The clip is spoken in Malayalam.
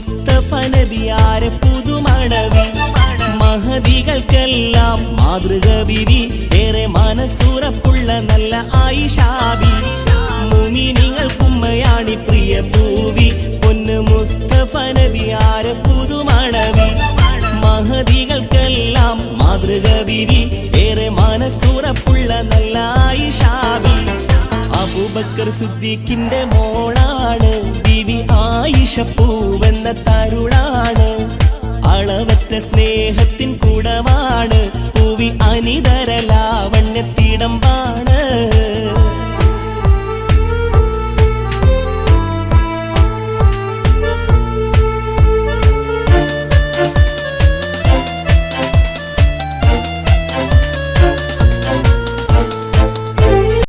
മുസ്തഫ നബിയാരെ പുതുമണവി മഹദികൾക്കെല്ലാം മാതൃക ബിവി ഏറെ മനസ്സുറപ്പുള്ള നല്ല ആയിഷാബി മുഅ്മിനീങ്ങൾക്കുമ്മയാണി പ്രിയ പൂവി പൊന്നു മുസ്തഫ നബിയാരെ പുതുമണവി മഹദികൾക്കെല്ലാം മാതൃക ബിവി ഏറെ മനസ്സുറപ്പുള്ള നല്ല ആയിഷാബി അബൂബക്കർ സിദ്ദീഖിന്റെ മോളാണ് ബീവി ആയിഷ പൂവെന്ന തരുളാണ് അളവറ്റ സ്നേഹത്തിൻ കൂടമാണ് പൂവി അനിതര ലാവണ്യത്തിടമ്പാണ്